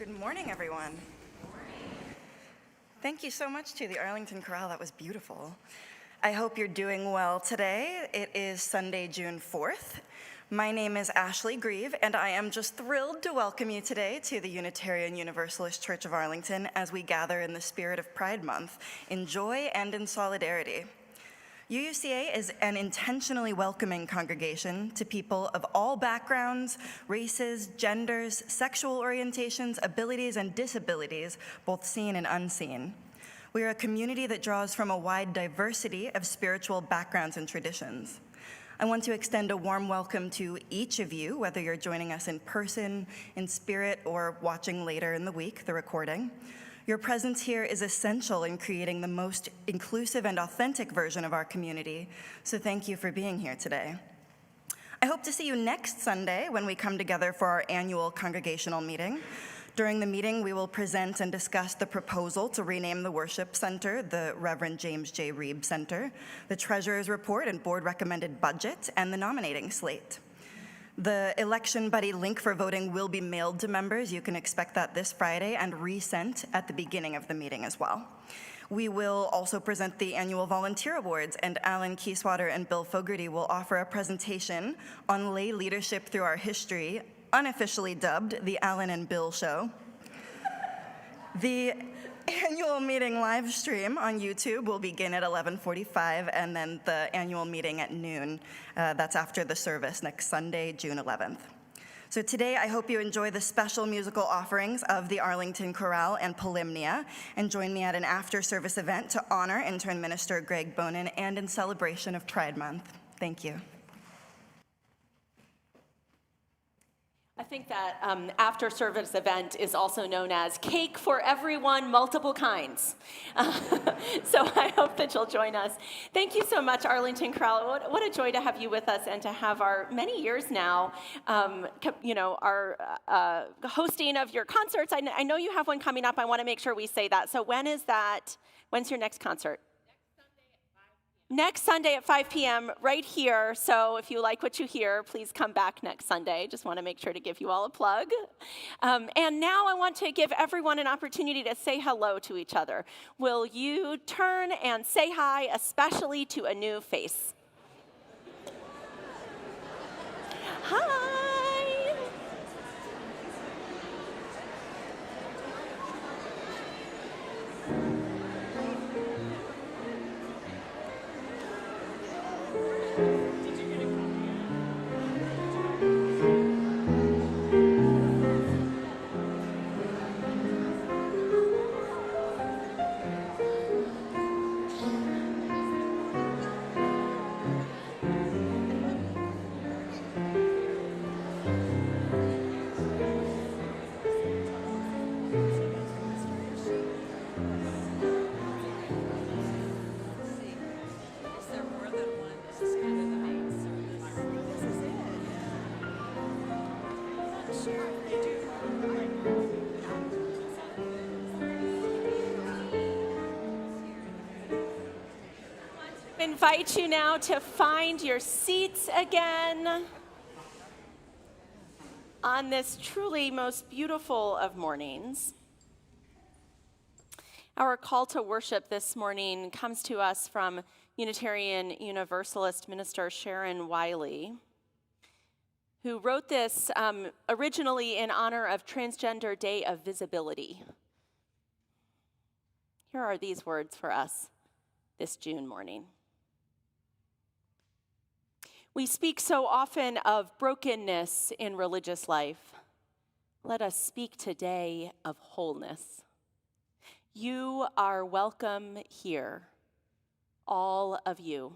Good morning, everyone. Thank you so much to the Arlington Chorale. That was beautiful. I hope you're doing well today. It is Sunday, June 4th. My name is Ashley Grieve, and I am just thrilled to welcome you today to the Unitarian Universalist Church of Arlington as we gather in the spirit of Pride Month, in joy and in solidarity. UUCA is an intentionally welcoming congregation to people of all backgrounds, races, genders, sexual orientations, abilities, and disabilities, both seen and unseen. We are a community that draws from a wide diversity of spiritual backgrounds and traditions. I want to extend a warm welcome to each of you, whether you're joining us in person, in spirit, or watching later in the week, the recording. Your presence here is essential in creating the most inclusive and authentic version of our community, so thank you for being here today. I hope to see you next Sunday when we come together for our annual congregational meeting. During the meeting, we will present and discuss the proposal to rename the worship center the Reverend James J. Reeb Center, the treasurer's report and board recommended budget, and the nominating slate. The Election Buddy link for voting will be mailed to members. You can expect that this Friday and resent at the beginning of the meeting as well. We will also present the annual volunteer awards, and Alan Kieswater and Bill Fogarty will offer a presentation on lay leadership through our history, unofficially dubbed the Alan and Bill Show. The annual meeting live stream on YouTube will begin at 11:45, and then the annual meeting at noon. That's after the service next Sunday, June 11th. So today, I hope you enjoy the special musical offerings of the Arlington Chorale and Polymnia, and join me at an after-service event to honor intern minister Greg Bonin and in celebration of Pride Month. Thank you. I think that after-service event is also known as Cake for Everyone, multiple kinds. So I hope that you'll join us. Thank you so much, Arlington Chorale. What a joy to have you with us and to have our many years now, our hosting of your concerts. I know you have one coming up. I want to make sure we say that. So when is that? When's your next concert? Next Sunday at 5 p.m. right here. So if you like what you hear, please come back next Sunday. Just want to make sure to give you all a plug. And now I want to give everyone an opportunity to say hello to each other. Will you turn and say hi, especially to a new face? Hi. Invite you now to find your seats again on this truly most beautiful of mornings. Our call to worship this morning comes to us from Unitarian Universalist minister Sharon Wiley, who wrote this originally in honor of Transgender Day of Visibility. Here are these words for us this June morning. We speak so often of brokenness in religious life. Let us speak today of wholeness. You are welcome here, all of you.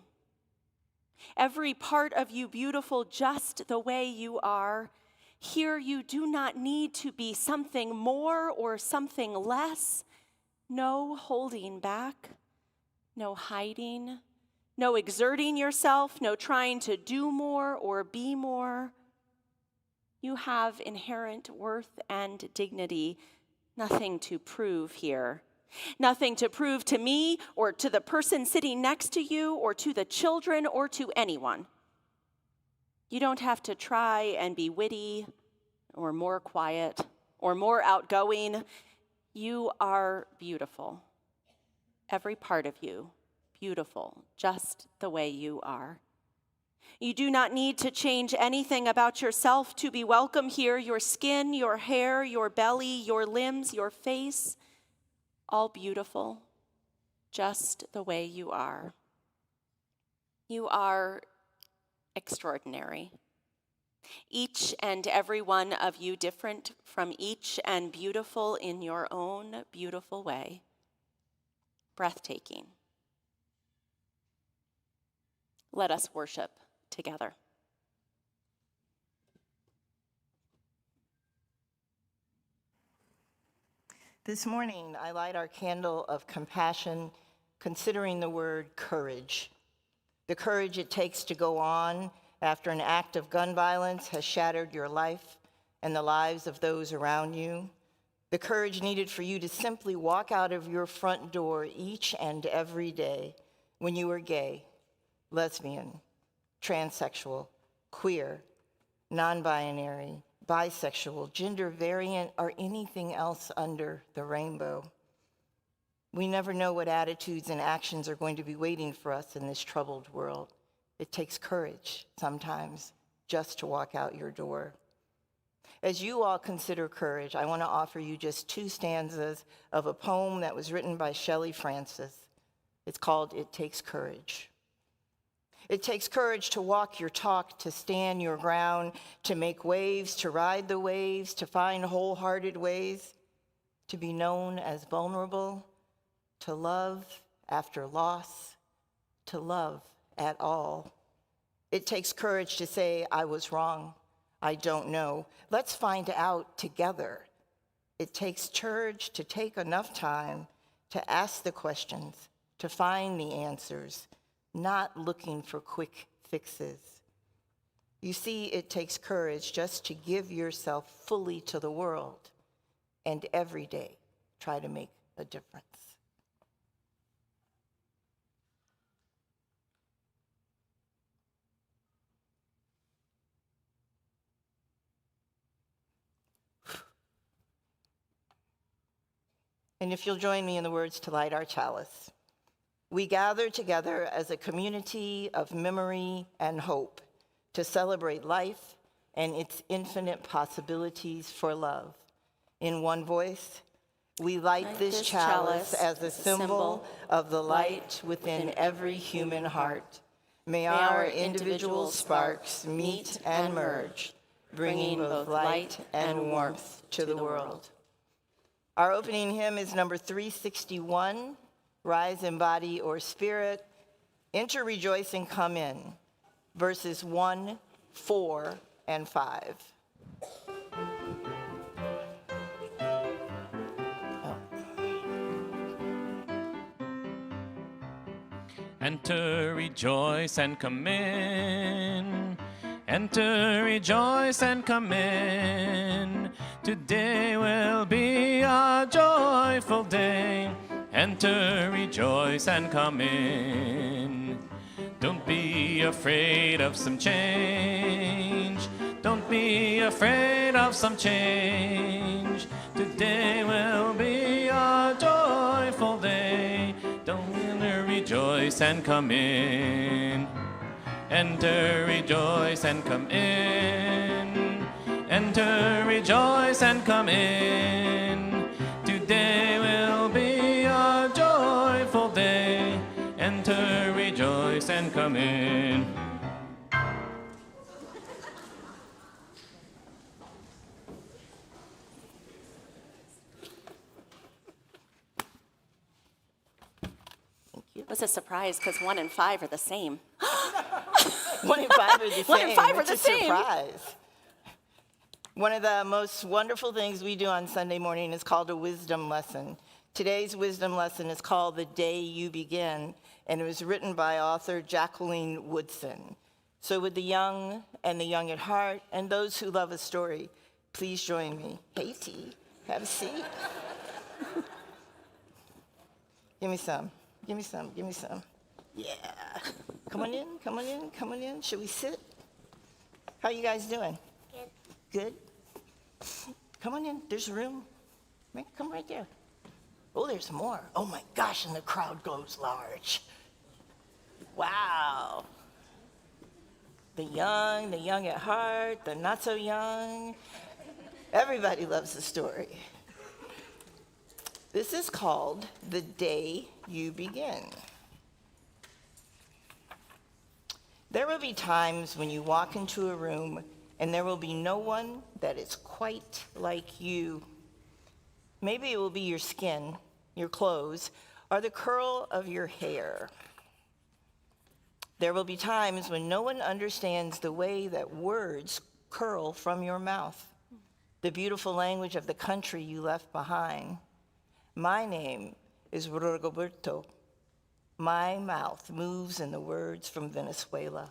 Every part of you beautiful just the way you are. Here you do not need to be something more or something less. No holding back, no hiding, no exerting yourself, no trying to do more or be more. You have inherent worth and dignity, nothing to prove here. Nothing to prove to me or to the person sitting next to you or to the children or to anyone. You don't have to try and be witty or more quiet. or more outgoing. You are beautiful. Every part of you, beautiful, just the way you are. You do not need to change anything about yourself to be welcome here. Your skin, your hair, your belly, your limbs, your face, all beautiful, just the way you are. You are extraordinary. Each and every one of you different from each and beautiful in your own beautiful way. Breathtaking. Let us worship together. This morning, I light our candle of compassion, considering the word courage. The courage it takes to go on after an act of gun violence has shattered your life and the lives of those around you. The courage needed for you to simply walk out of your front door each and every day when you were gay, lesbian, transsexual, queer, non-binary, bisexual, gender variant, or anything else under the rainbow. We never know what attitudes and actions are going to be waiting for us in this troubled world. It takes courage sometimes just to walk out your door. As you all consider courage, I want to offer you just 2 stanzas of a poem that was written by Shelley Francis. It's called It Takes Courage. It takes courage to walk your talk, to stand your ground, to make waves, to ride the waves, to find wholehearted ways, to be known as vulnerable, to love after loss, to love at all. It takes courage to say, I was wrong, I don't know. Let's find out together. It takes courage to take enough time to ask the questions, to find the answers, not looking for quick fixes. You see, it takes courage just to give yourself fully to the world and every day try to make a difference. And if you'll join me in the words to light our chalice. We gather together as a community of memory and hope to celebrate life and its infinite possibilities for love. In one voice, we light this chalice as a symbol of the light within every human heart. May our individual sparks meet and merge, bringing both light and warmth to the world. Our opening hymn is number 361, Rise in Body or Spirit. Enter, rejoice, and come in, verses 1, 4, and 5. Enter, rejoice, and come in. Enter, rejoice, and come in. Today will be a joyful day. Enter, rejoice, and come in. Don't be afraid of some change. Don't be afraid of some change. Today will be a joyful day. Don't enter, rejoice, and come in. Enter, rejoice, and come in. Enter, rejoice, and come in. Today will be a joyful day. Enter, rejoice, and come in. It was a surprise because 1 and 5 are the same. 1 and 5 are the same. 1 and 5 are It's the a same. surprise. One of the most wonderful things we do on Sunday morning is called a wisdom lesson. Today's wisdom lesson is called The Day You Begin, and it was written by author Jacqueline Woodson. So with the young and the young at heart and those who love a story, please join me. Hey, T, have a seat. Give me some. Give me some. Give me some. Yeah. Come on in. Come on in. Come on in. Should we sit? How you guys doing? Good. Good? Come on in, there's room. Come right there. Oh, there's more. Oh my gosh, and the crowd grows large. Wow. The young at heart, the not so young. Everybody loves the story. This is called The Day You Begin. There will be times when you walk into a room and there will be no one that is quite like you. Maybe it will be your skin, your clothes, or the curl of your hair. There will be times when no one understands the way that words curl from your mouth, the beautiful language of the country you left behind. My name is Rigoberto. My mouth moves in the words from Venezuela.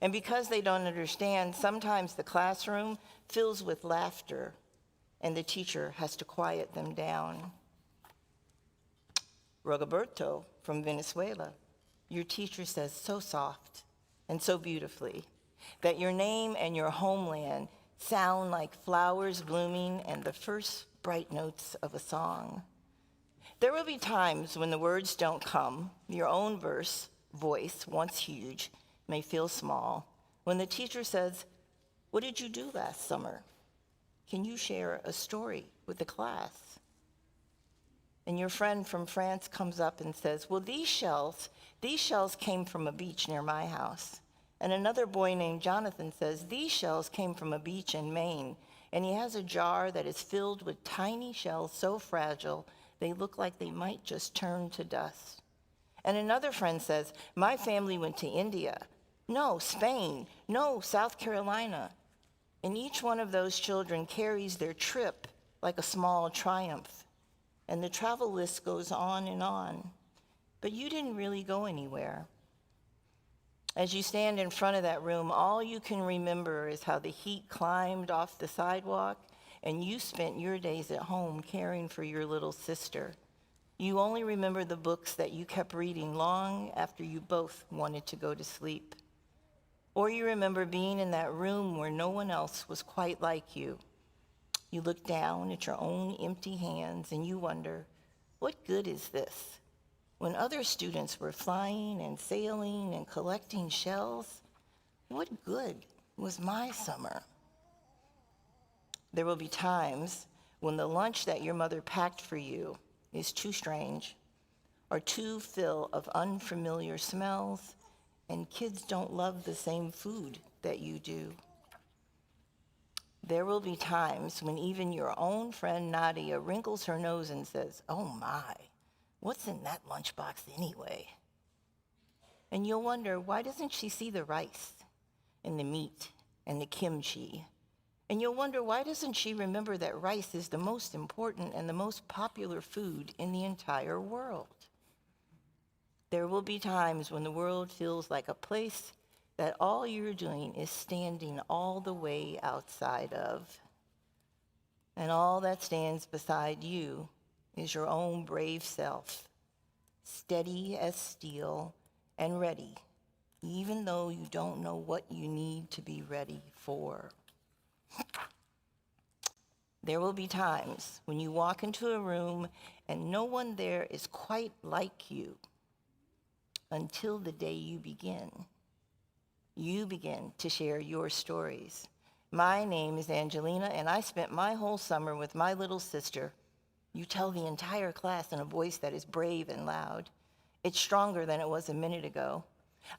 And because they don't understand, sometimes the classroom fills with laughter and the teacher has to quiet them down. Rigoberto from Venezuela, your teacher says so soft and so beautifully that your name and your homeland sound like flowers blooming and the first bright notes of a song. There will be times when the words don't come. Your own voice, once huge, may feel small. When the teacher says, "What did you do last summer? Can you share a story with the class?" And your friend from France comes up and says, "Well, these shells came from a beach near my house." And another boy named Jonathan says, "These shells came from a beach in Maine." And he has a jar that is filled with tiny shells so fragile they look like they might just turn to dust. And another friend says, "My family went to India. No, Spain. No, South Carolina." And each one of those children carries their trip like a small triumph. And the travel list goes on and on. But you didn't really go anywhere. As you stand in front of that room, all you can remember is how the heat climbed off the sidewalk and you spent your days at home caring for your little sister. You only remember the books that you kept reading long after you both wanted to go to sleep. Or you remember being in that room where no one else was quite like you. You look down at your own empty hands and you wonder, what good is this? When other students were flying and sailing and collecting shells, what good was my summer? There will be times when the lunch that your mother packed for you is too strange or too full of unfamiliar smells, and kids don't love the same food that you do. There will be times when even your own friend Nadia wrinkles her nose and says, "Oh my, what's in that lunchbox anyway?" And you'll wonder, why doesn't she see the rice and the meat and the kimchi? And you'll wonder, why doesn't she remember that rice is the most important and the most popular food in the entire world? There will be times when the world feels like a place that all you're doing is standing all the way outside of. And all that stands beside you is your own brave self, steady as steel and ready, even though you don't know what you need to be ready for. There will be times when you walk into a room and no one there is quite like you until the day you begin. You begin to share your stories. My name is Angelina, and I spent my whole summer with my little sister. You tell the entire class in a voice that is brave and loud. It's stronger than it was a minute ago.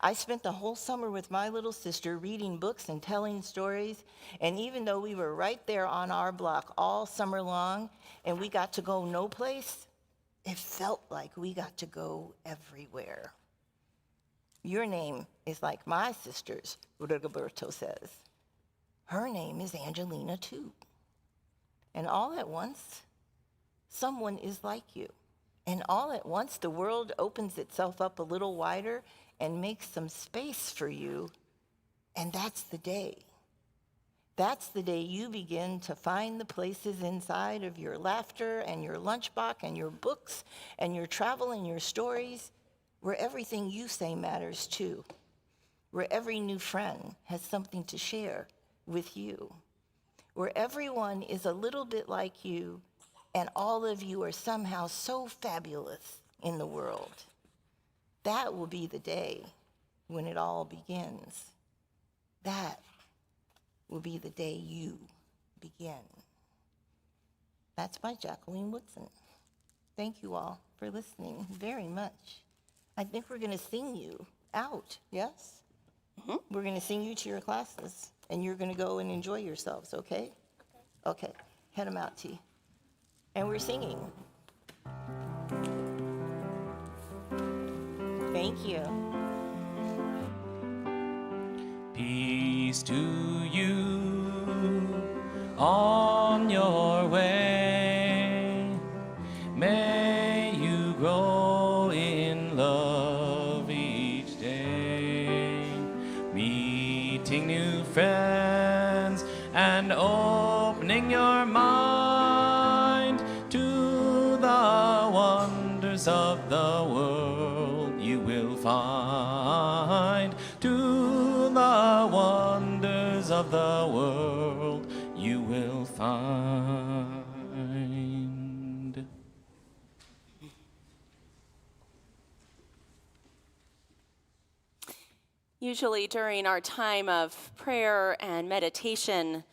I spent the whole summer with my little sister reading books and telling stories, and even though we were right there on our block all summer long and we got to go no place, it felt like we got to go everywhere. Your name is like my sister's, Rigoberto says. Her name is Angelina too. And all at once, someone is like you. And all at once, the world opens itself up a little wider and makes some space for you. And that's the day. That's the day you begin to find the places inside of your laughter and your lunchbox and your books and your travel and your stories where everything you say matters too, where every new friend has something to share with you, where everyone is a little bit like you and all of you are somehow so fabulous in the world. That will be the day when it all begins. That will be the day you begin. That's by Jacqueline Woodson. Thank you all for listening very much. I think we're going to sing you out, yes? We're going to sing you to your classes, and you're going to go and enjoy yourselves, okay? Okay, head them out, T. And we're singing. Thank you. Peace to you on your way. May you grow in love each day, meeting new friends and opening your mind to the wonders of the world you will find, to the wonders of the world you will find. Usually during our time of prayer and meditation,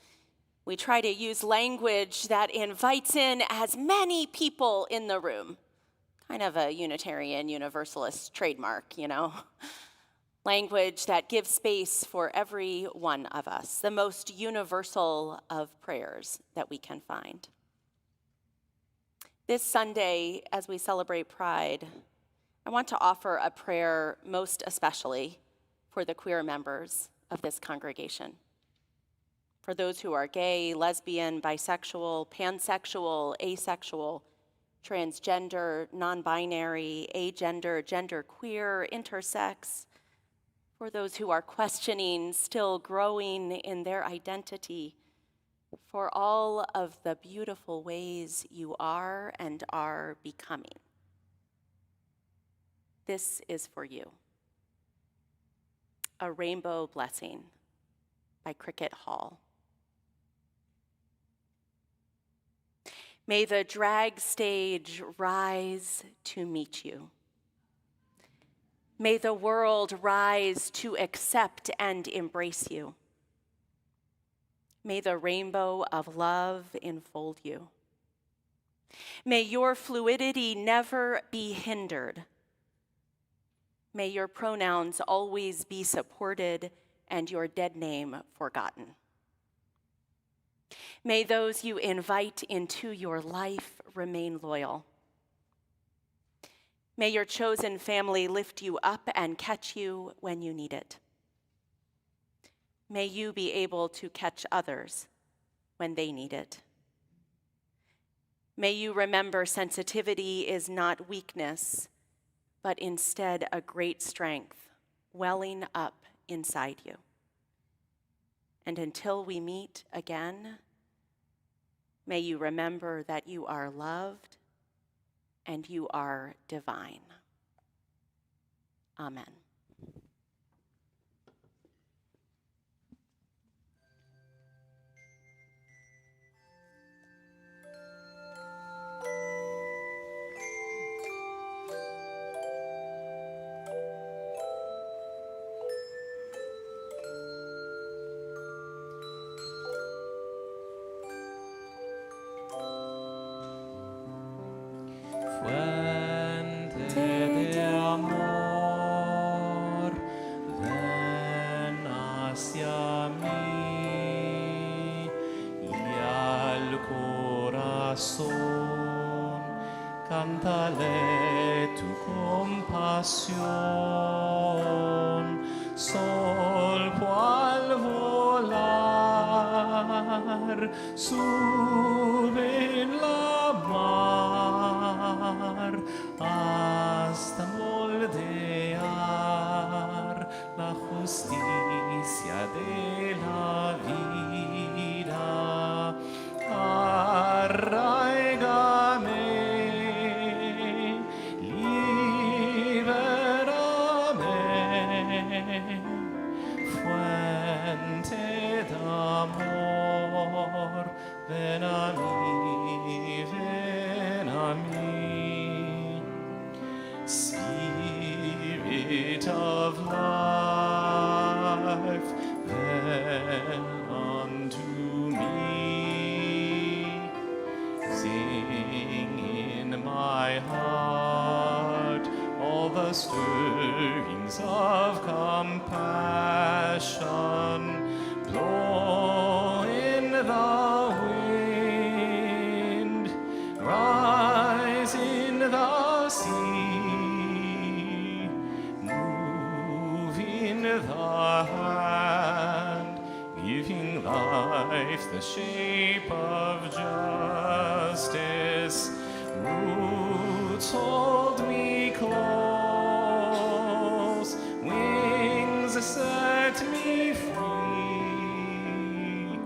we try to use language that invites in as many people in the room. Kind of a Unitarian Universalist trademark, you know? Language that gives space for every one of us, the most universal of prayers that we can find. This Sunday, as we celebrate Pride, I want to offer a prayer most especially for the queer members of this congregation. For those who are gay, lesbian, bisexual, pansexual, asexual, transgender, non-binary, agender, genderqueer, intersex, for those who are questioning, still growing in their identity, for all of the beautiful ways you are and are becoming. This is for you. A Rainbow Blessing by Cricket Hall. May the drag stage rise to meet you. May the world rise to accept and embrace you. May the rainbow of love enfold you. May your fluidity never be hindered. May your pronouns always be supported and your dead name forgotten. May those you invite into your life remain loyal. May your chosen family lift you up and catch you when you need it. May you be able to catch others when they need it. May you remember sensitivity is not weakness, but instead a great strength welling up inside you. And until we meet again, may you remember that you are loved and you are divine. Amen. Fuente de amor, ven hacia mí y al corazón cántale tu compasión. Sol cual volar, sube en la mar hasta moldear la justicia de la vida. Arraigame, libérame, fuente de amor. of life, then unto me. Sing in my heart all the stirrings of compassion. Blow in the wind, rise in the sea, move in the hand, giving life the shape of justice. Roots hold me close, wings set me free.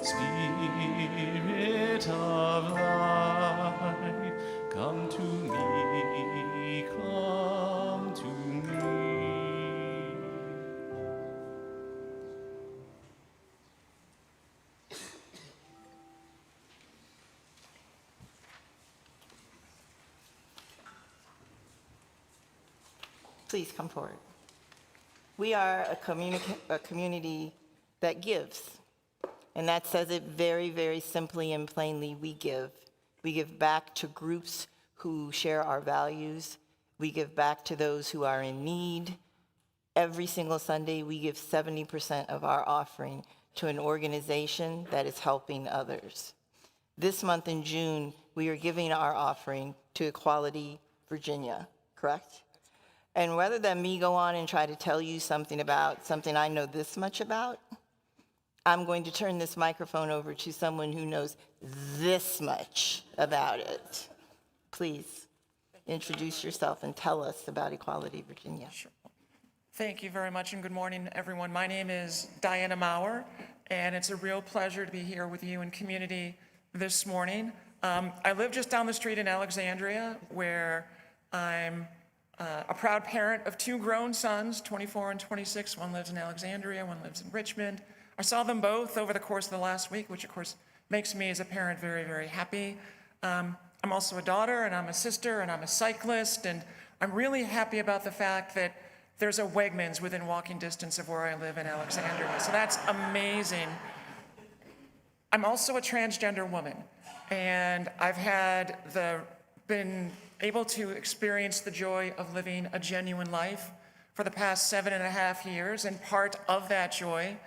Spirit of life, come to me, come to me. Please come forward. We are a community that gives. And that says it very, very simply and plainly. We give. We give back to groups who share our values. We give back to those who are in need. Every single Sunday, we give 70% of our offering to an organization that is helping others. This month in June, we are giving our offering to Equality Virginia, correct? And rather than me go on and try to tell you something about something I know this much about, I'm going to turn this microphone over to someone who knows this much about it. Please introduce yourself and tell us about Equality Virginia. Sure. Thank you very much, and good morning, everyone. My name is Diana Maurer, and it's a real pleasure to be here with you in community this morning. I live just down the street in Alexandria, where I'm a proud parent of two grown sons, 24 and 26. One lives in Alexandria, one lives in Richmond. I saw them both over the course of the last week, which of course makes me as a parent very, very happy. I'm also a daughter, and I'm a sister, and I'm a cyclist, and I'm really happy about the fact that there's a Wegmans within walking distance of where I live in Alexandria. So that's amazing. I'm also a transgender woman, and I've been able to experience the joy of living a genuine life for the past 7.5 years, and part of that joy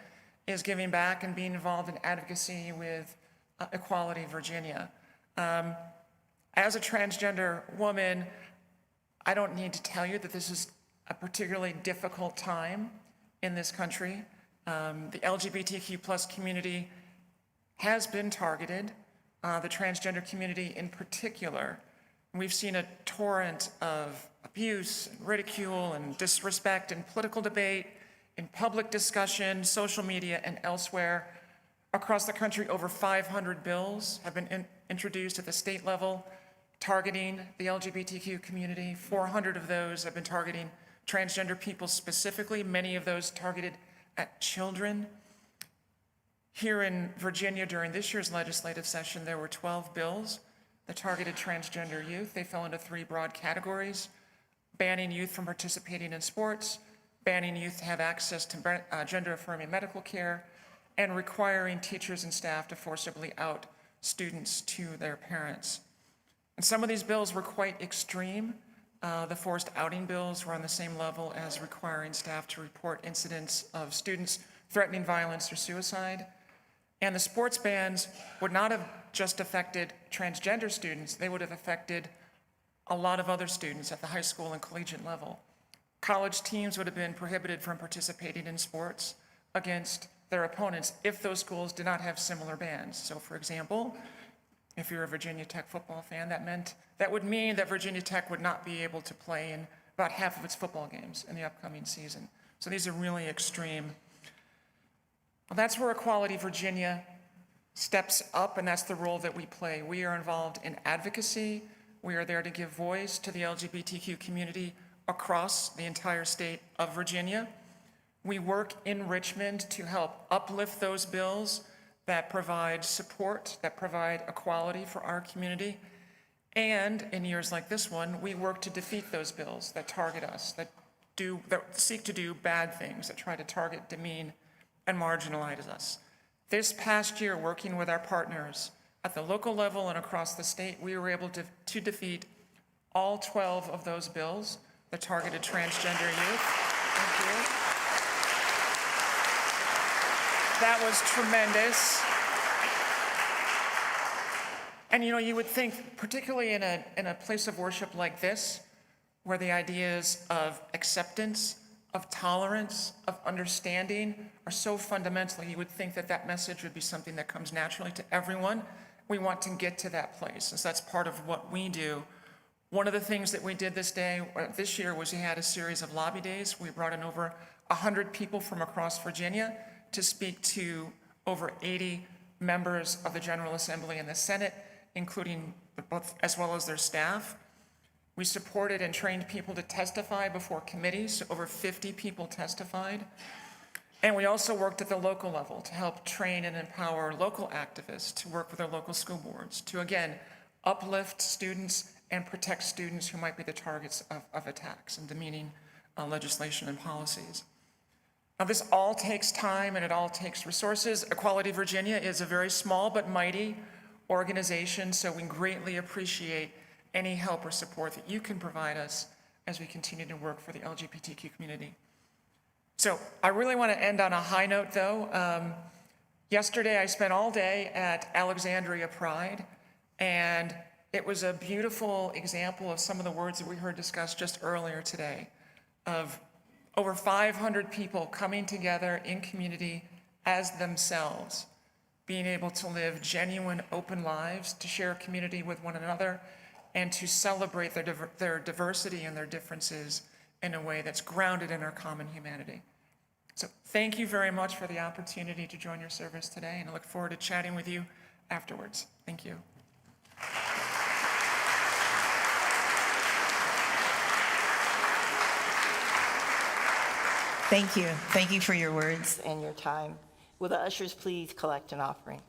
is giving back and being involved in advocacy with Equality Virginia. As a transgender woman, I don't need to tell you that this is a particularly difficult time in this country. The LGBTQ plus community has been targeted, the transgender community in particular. We've seen a torrent of abuse, and ridicule, and disrespect in political debate, in public discussion, social media, and elsewhere. Across the country, over 500 bills have been introduced at the state level targeting the LGBTQ community. 400 of those have been targeting transgender people specifically, many of those targeted at children. Here in Virginia, during this year's legislative session, there were 12 bills that targeted transgender youth. They fell into 3 broad categories: banning youth from participating in sports, banning youth to have access to gender-affirming medical care, and requiring teachers and staff to forcibly out students to their parents. And some of these bills were quite extreme. The forced outing bills were on the same level as requiring staff to report incidents of students threatening violence or suicide. And the sports bans would not have just affected transgender students, they would have affected a lot of other students at the high school and collegiate level. College teams would have been prohibited from participating in sports against their opponents if those schools did not have similar bans. So for example, if you're a Virginia Tech football fan, that would mean that Virginia Tech would not be able to play in about half of its football games in the upcoming season. So these are really extreme. Well, that's where Equality Virginia steps up, and that's the role that we play. We are involved in advocacy. We are there to give voice to the LGBTQ community across the entire state of Virginia. We work in Richmond to help uplift those bills that provide support, that provide equality for our community. And in years like this one, we work to defeat those bills that target us, that that seek to do bad things, that try to target, demean, and marginalize us. This past year, working with our partners at the local level and across the state, we were able to defeat all 12 of those bills that targeted transgender youth. Thank you. That was tremendous. And you would think, particularly in a place of worship like this, where the ideas of acceptance, of tolerance, of understanding are so fundamental, you would think that that message would be something that comes naturally to everyone. We want to get to that place, and so that's part of what we do. One of the things that we did this year was we had a series of lobby days. We brought in over 100 people from across Virginia to speak to over 80 members of the General Assembly and the Senate, including both, as well as their staff. We supported and trained people to testify before committees, so over 50 people testified. And we also worked at the local level to help train and empower local activists to work with their local school boards to, again, uplift students and protect students who might be the targets of attacks and demeaning legislation and policies. Now, this all takes time and it all takes resources. Equality Virginia is a very small but mighty organization, so we greatly appreciate any help or support that you can provide us as we continue to work for the LGBTQ community. So I really want to end on a high note, though. Yesterday, I spent all day at Alexandria Pride, and it was a beautiful example of some of the words that we heard discussed just earlier today, of over 500 people coming together in community as themselves, being able to live genuine, open lives, to share community with one another, and to celebrate their diversity and their differences in a way that's grounded in our common humanity. So thank you very much for the opportunity to join your service today, and I look forward to chatting with you afterwards. Thank you. Thank you. Thank you for your words and your time. Will the ushers please collect an offering?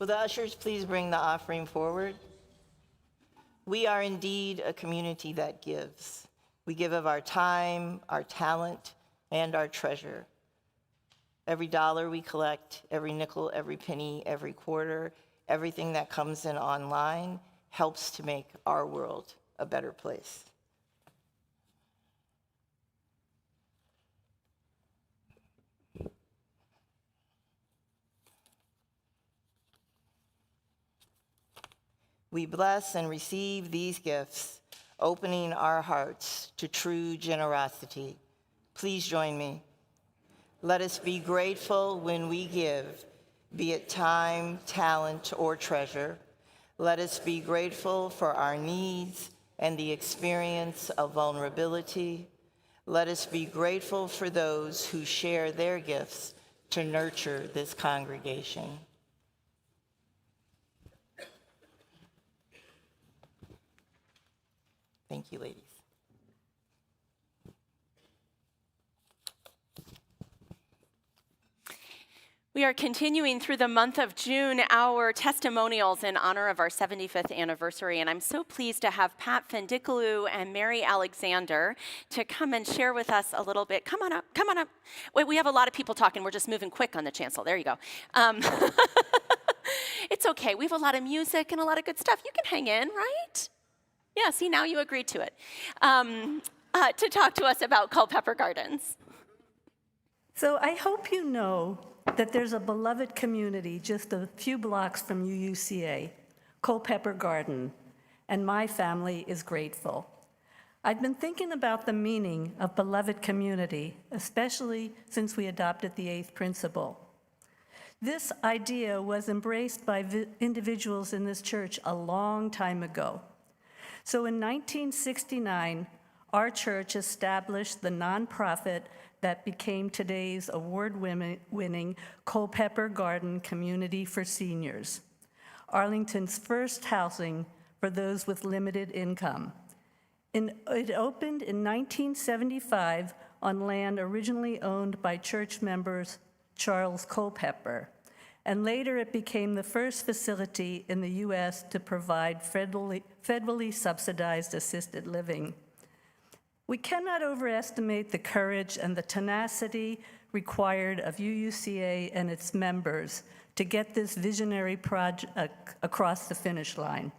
Will the ushers please bring the offering forward? We are indeed a community that gives. We give of our time, our talent, and our treasure. Every dollar we collect, every nickel, every penny, every quarter, everything that comes in online helps to make our world a better place. We bless and receive these gifts, opening our hearts to true generosity. Please join me. Let us be grateful when we give, be it time, talent, or treasure. Let us be grateful for our needs and the experience of vulnerability. Let us be grateful for those who share their gifts to nurture this congregation. Thank you, ladies. We are continuing through the month of June our testimonials in honor of our 75th anniversary, and I'm so pleased to have Pat Fendicalou and Mary Alexander to come and share with us a little bit. Come on up, come on up. Wait, we have a lot of people talking. We're just moving quick on the chancel. There you go. It's okay. We have a lot of music and a lot of good stuff. You can hang in, right? Yeah, see, now you agreed to it. To talk to us about Culpeper Gardens. So I hope you know that there's a beloved community just a few blocks from UUCA, Culpeper Garden, and my family is grateful. I've been thinking about the meaning of beloved community, especially since we adopted the 8th principle. This idea was embraced by individuals in this church a long time ago. So in 1969, our church established the nonprofit that became today's award-winning Culpeper Garden Community for Seniors, Arlington's first housing for those with limited income. It opened in 1975 on land originally owned by church members Charles Culpeper, and later it became the first facility in the U.S. to provide federally subsidized assisted living. We cannot overestimate the courage and the tenacity required of UUCA and its members to get this visionary project across the finish line.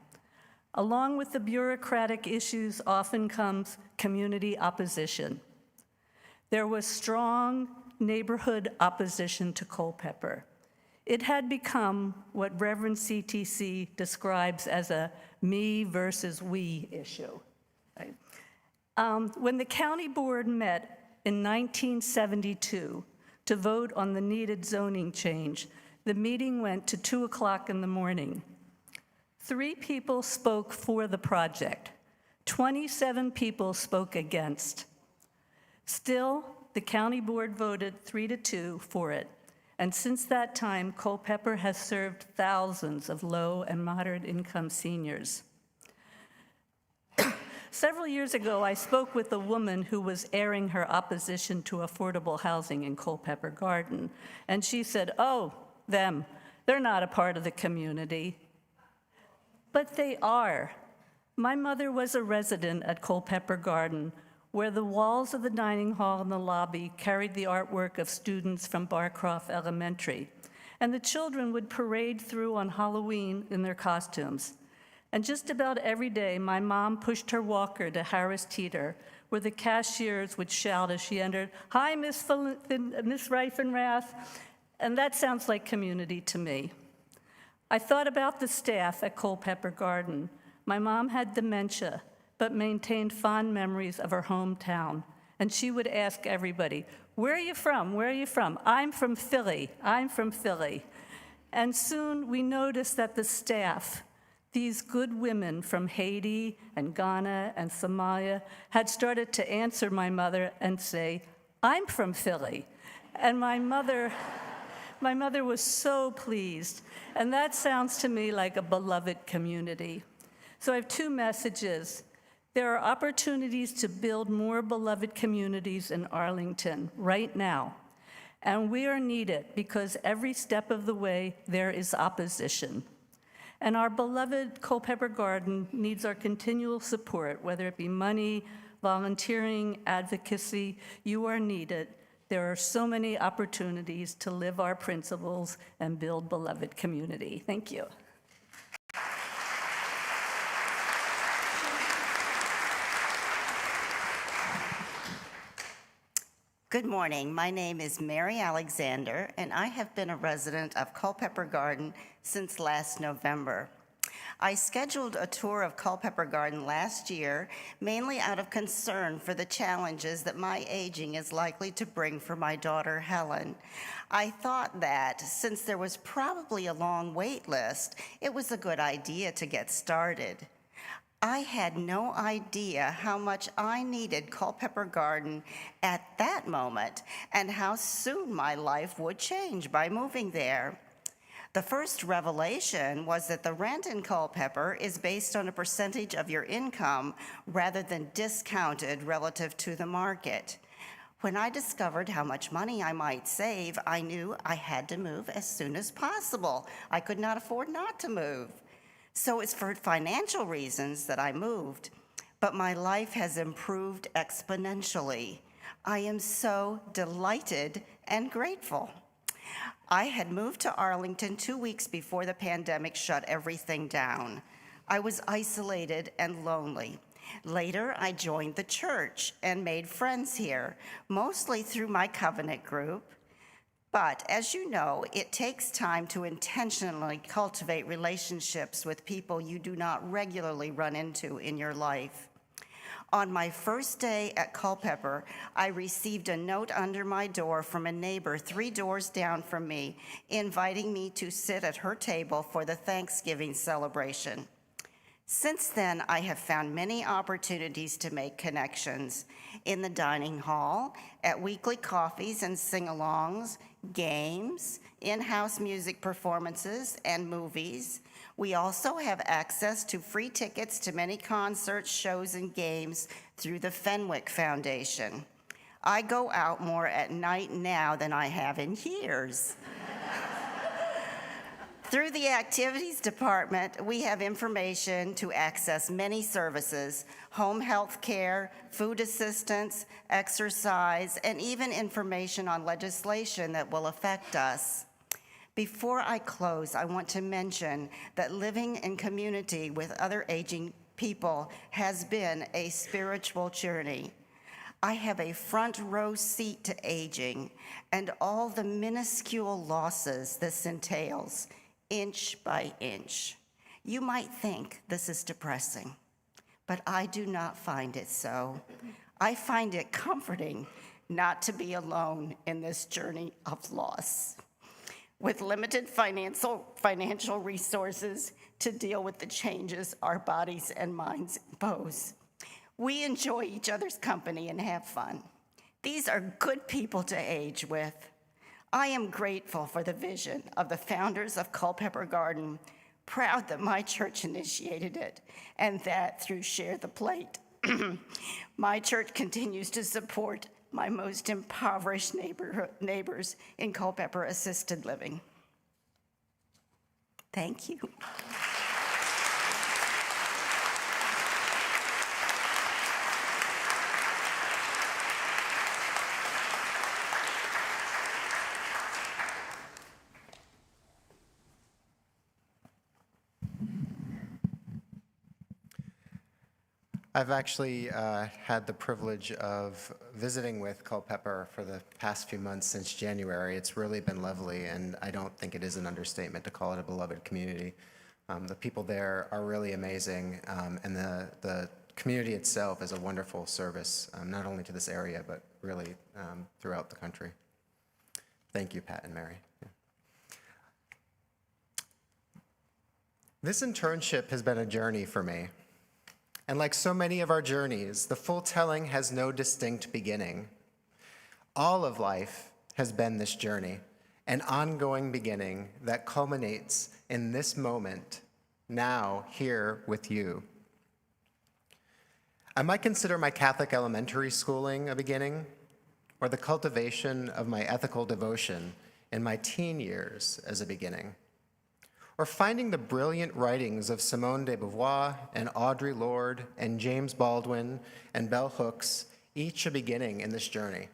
Along with the bureaucratic issues often comes community opposition. There was strong neighborhood opposition to Culpeper. It had become what Reverend CTC describes as a me versus we issue. Right? When the county board met in 1972, to vote on the needed zoning change. The meeting went to 2 o'clock in the morning. 3 people spoke for the project. 27 people spoke against. Still, the county board voted 3-2 for it. And since that time, Culpeper has served thousands of low and moderate income seniors. Several years ago, I spoke with a woman who was airing her opposition to affordable housing in Culpeper Garden. And she said, "Oh, them, they're not a part of the community." But they are. My mother was a resident at Culpeper Garden, where the walls of the dining hall and the lobby carried the artwork of students from Barcroft Elementary. And the children would parade through on Halloween in their costumes. And just about every day, my mom pushed her walker to Harris Teeter, where the cashiers would shout as she entered, "Hi, Miss Reifenrath." And that sounds like community to me. I thought about the staff at Culpeper Garden. My mom had dementia, but maintained fond memories of her hometown. And she would ask everybody, "Where are you from? Where are you from?" "I'm from Philly. I'm from Philly." And soon we noticed that the staff, these good women from Haiti and Ghana and Somalia, had started to answer my mother and say, "I'm from Philly." And my mother was so pleased. And that sounds to me like a beloved community. So I have 2 messages. There are opportunities to build more beloved communities in Arlington right now. And we are needed because every step of the way there is opposition. And our beloved Culpeper Garden needs our continual support, whether it be money, volunteering, advocacy. You are needed. There are so many opportunities to live our principles and build beloved community. Thank you. Good morning. My name is Mary Alexander, and I have been a resident of Culpeper Garden since last November. I scheduled a tour of Culpeper Garden last year, mainly out of concern for the challenges that my aging is likely to bring for my daughter, Helen. I thought that since there was probably a long wait list, it was a good idea to get started. I had no idea how much I needed Culpeper Garden at that moment and how soon my life would change by moving there. The first revelation was that the rent in Culpeper is based on a percentage of your income rather than discounted relative to the market. When I discovered how much money I might save, I knew I had to move as soon as possible. I could not afford not to move. So it's for financial reasons that I moved, but my life has improved exponentially. I am so delighted and grateful. I had moved to Arlington 2 weeks before the pandemic shut everything down. I was isolated and lonely. Later, I joined the church and made friends here, mostly through my covenant group. But as you know, it takes time to intentionally cultivate relationships with people you do not regularly run into in your life. On my first day at Culpeper, I received a note under my door from a neighbor 3 doors down from me, inviting me to sit at her table for the Thanksgiving celebration. Since then, I have found many opportunities to make connections in the dining hall, at weekly coffees and sing-alongs, games, in-house music performances, and movies. We also have access to free tickets to many concerts, shows, and games through the Fenwick Foundation. I go out more at night now than I have in years. Through the activities department, we have information to access many services: home health care, food assistance, exercise, and even information on legislation that will affect us. Before I close, I want to mention that living in community with other aging people has been a spiritual journey. I have a front row seat to aging and all the minuscule losses this entails, inch by inch. You might think this is depressing, but I do not find it so. I find it comforting not to be alone in this journey of loss. With limited financial resources to deal with the changes our bodies and minds impose, we enjoy each other's company and have fun. These are good people to age with. I am grateful for the vision of the founders of Culpeper Garden, proud that my church initiated it, and that through Share the Plate, my church continues to support my most impoverished neighbors in Culpeper Assisted Living. Thank you. I've actually had the privilege of visiting with Culpeper for the past few months since January. It's really been lovely, and I don't think it is an understatement to call it a beloved community. The people there are really amazing, and the community itself is a wonderful service, not only to this area, but really throughout the country. Thank you, Pat and Mary. Yeah. This internship has been a journey for me. And like so many of our journeys, the full telling has no distinct beginning. All of life has been this journey, an ongoing beginning that culminates in this moment, now here with you. I might consider my Catholic elementary schooling a beginning, or the cultivation of my ethical devotion in my teen years as a beginning, or finding the brilliant writings of Simone de Beauvoir and Audre Lorde and James Baldwin and Bell Hooks, each a beginning in this journey.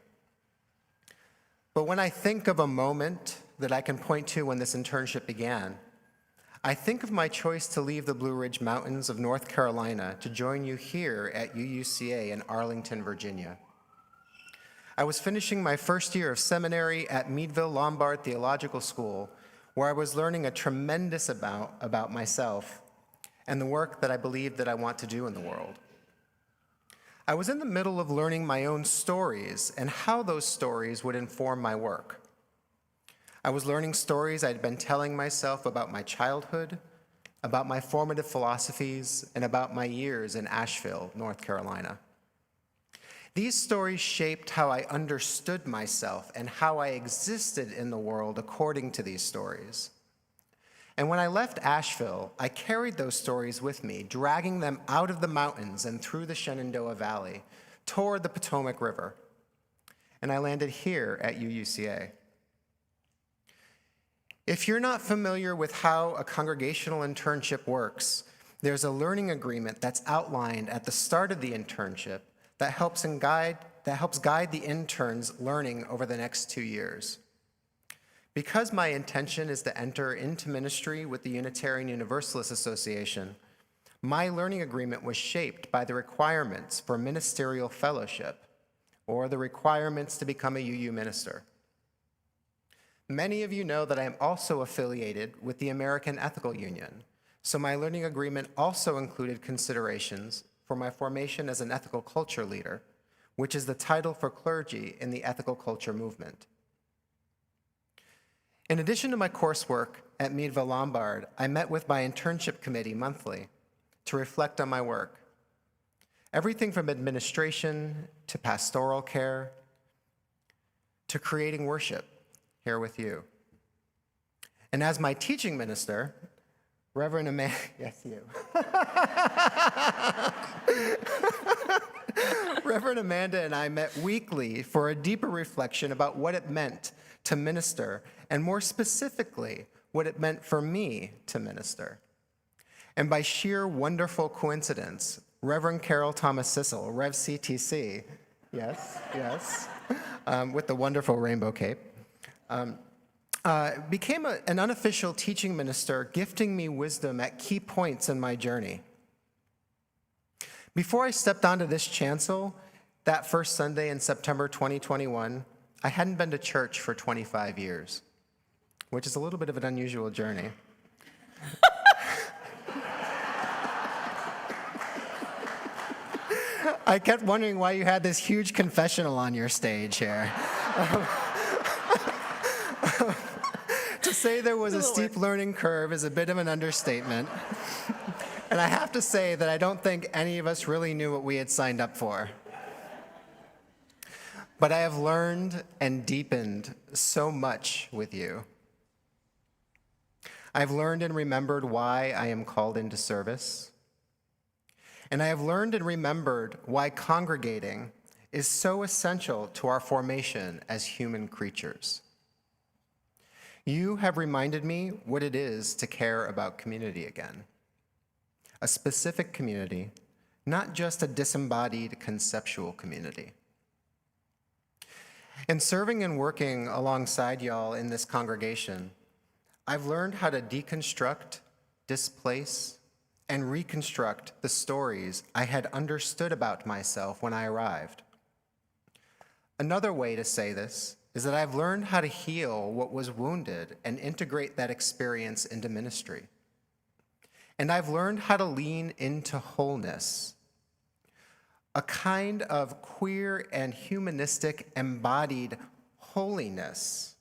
But when I think of a moment that I can point to when this internship began, I think of my choice to leave the Blue Ridge Mountains of North Carolina to join you here at UUCA in Arlington, Virginia. I was finishing my first year of seminary at Meadville Lombard Theological School, where I was learning a tremendous amount about myself and the work that I believe that I want to do in the world. I was in the middle of learning my own stories and how those stories would inform my work. I was learning stories I'd been telling myself about my childhood, about my formative philosophies, and about my years in Asheville, North Carolina. These stories shaped how I understood myself and how I existed in the world according to these stories. And when I left Asheville, I carried those stories with me, dragging them out of the mountains and through the Shenandoah Valley toward the Potomac River. And I landed here at UUCA. If you're not familiar with how a congregational internship works, there's a learning agreement that's outlined at the start of the internship that helps guide the intern's learning over the next 2 years. Because my intention is to enter into ministry with the Unitarian Universalist Association, my learning agreement was shaped by the requirements for ministerial fellowship, or the requirements to become a UU minister. Many of you know that I am also affiliated with the American Ethical Union, so my learning agreement also included considerations for my formation as an ethical culture leader, which is the title for clergy in the ethical culture movement. In addition to my coursework at Meadville Lombard, I met with my internship committee monthly to reflect on my work. Everything from administration to pastoral care to creating worship here with you. And as my teaching minister, Reverend Amanda, yes, you. Reverend Amanda and I met weekly for a deeper reflection about what it meant to minister, and more specifically, what it meant for me to minister. And by sheer wonderful coincidence, Reverend Carol Thomas Sissel, Rev CTC, yes, with the wonderful rainbow cape, became an unofficial teaching minister, gifting me wisdom at key points in my journey. Before I stepped onto this chancel, that first Sunday in September 2021, I hadn't been to church for 25 years, which is a little bit of an unusual journey. I kept wondering why you had this huge confessional on your stage here. To say there was a steep learning curve is a bit of an understatement. And I have to say that I don't think any of us really knew what we had signed up for. But I have learned and deepened so much with you. I've learned and remembered why I am called into service. And I have learned and remembered why congregating is so essential to our formation as human creatures. You have reminded me what it is to care about community again. A specific community, not just a disembodied conceptual community. In serving and working alongside y'all in this congregation, I've learned how to deconstruct, displace, and reconstruct the stories I had understood about myself when I arrived. Another way to say this is that I've learned how to heal what was wounded and integrate that experience into ministry. And I've learned how to lean into wholeness, a kind of queer and humanistic embodied holiness,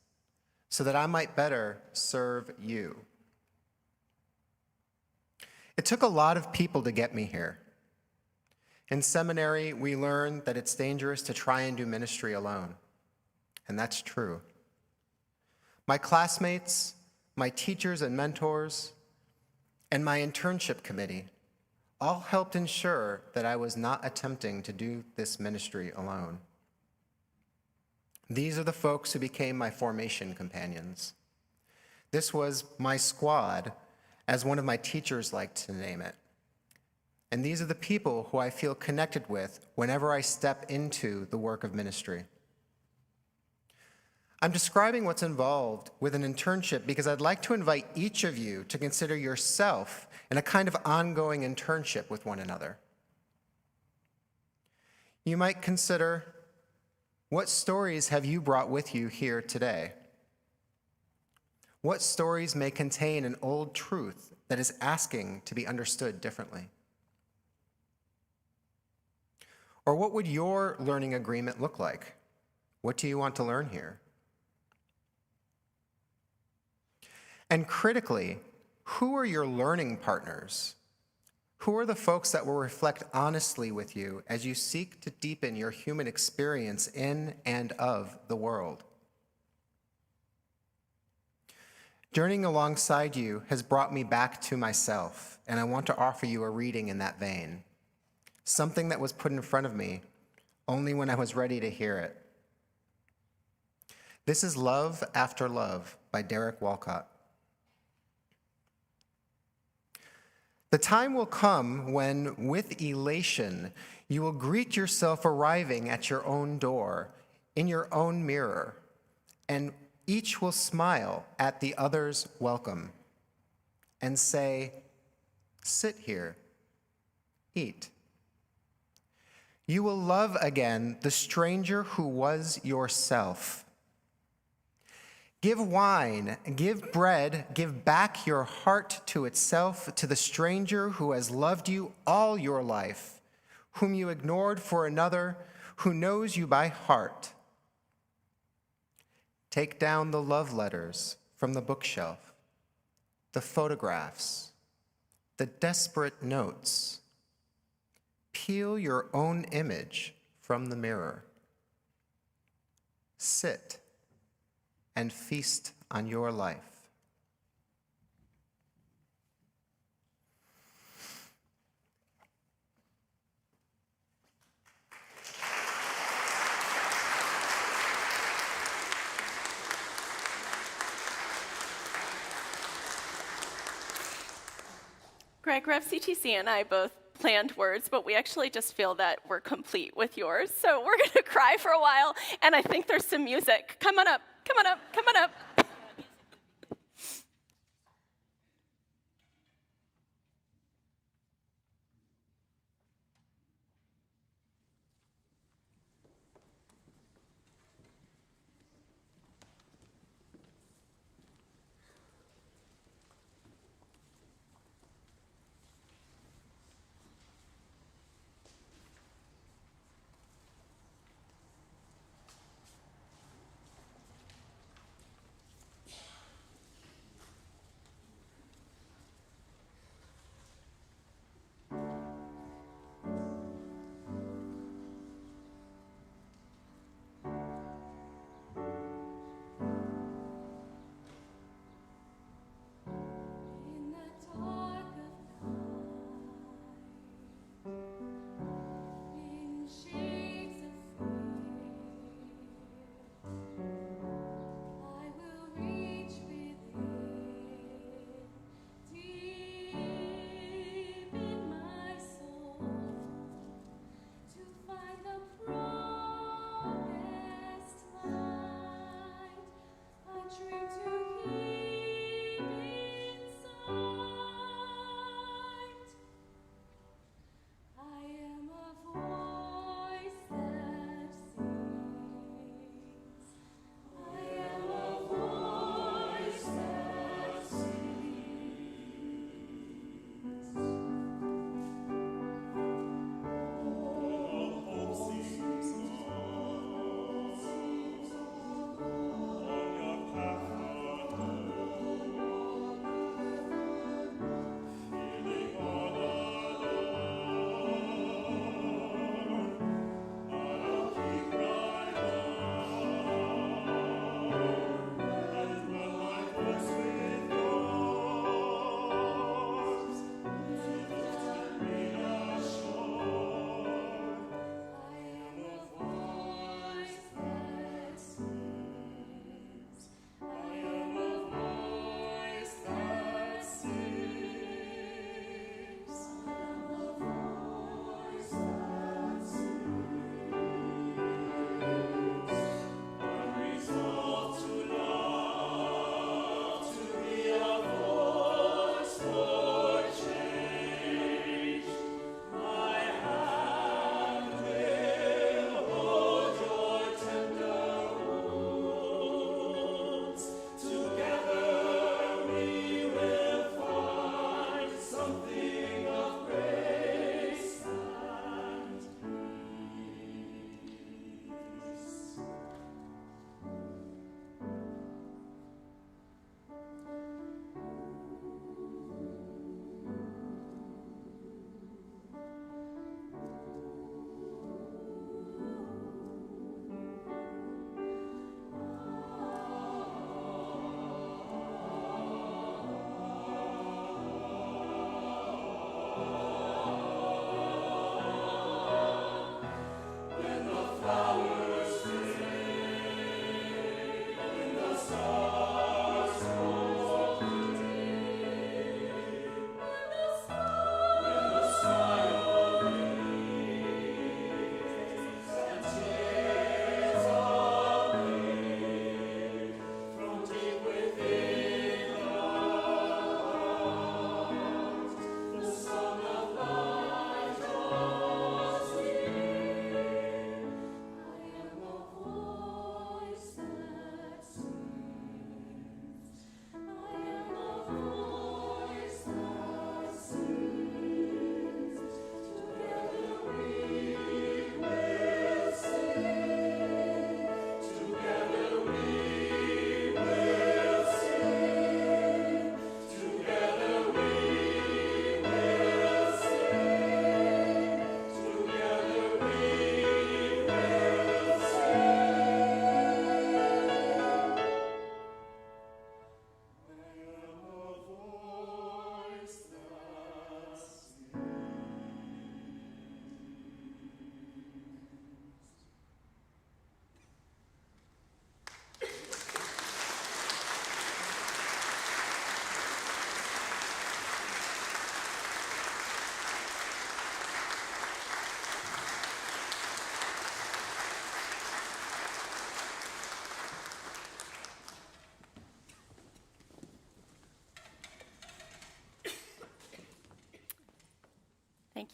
so that I might better serve you. It took a lot of people to get me here. In seminary, we learned that it's dangerous to try and do ministry alone, and that's true. My classmates, my teachers and mentors, and my internship committee all helped ensure that I was not attempting to do this ministry alone. These are the folks who became my formation companions. This was my squad, as one of my teachers liked to name it. And these are the people who I feel connected with whenever I step into the work of ministry. I'm describing what's involved with an internship because I'd like to invite each of you to consider yourself in a kind of ongoing internship with one another. You might consider, what stories have you brought with you here today? What stories may contain an old truth that is asking to be understood differently? Or what would your learning agreement look like? What do you want to learn here? And critically, who are your learning partners? Who are the folks that will reflect honestly with you as you seek to deepen your human experience in and of the world? Journeying alongside you has brought me back to myself, and I want to offer you a reading in that vein. Something that was put in front of me only when I was ready to hear it. This is Love After Love by Derek Walcott. The time will come when, with elation, you will greet yourself arriving at your own door, in your own mirror, and each will smile at the other's welcome and say, "Sit here, eat." You will love again the stranger who was yourself. Give wine, give bread, give back your heart to itself, to the stranger who has loved you all your life, whom you ignored for another, who knows you by heart. Take down the love letters from the bookshelf, the photographs, the desperate notes. Peel your own image from the mirror. Sit and feast on your life. Greg, Rev CTC and I both planned words, but we actually just feel that we're complete with yours. So we're going to cry for a while, and I think there's some music. Come on up, come on up, come on up.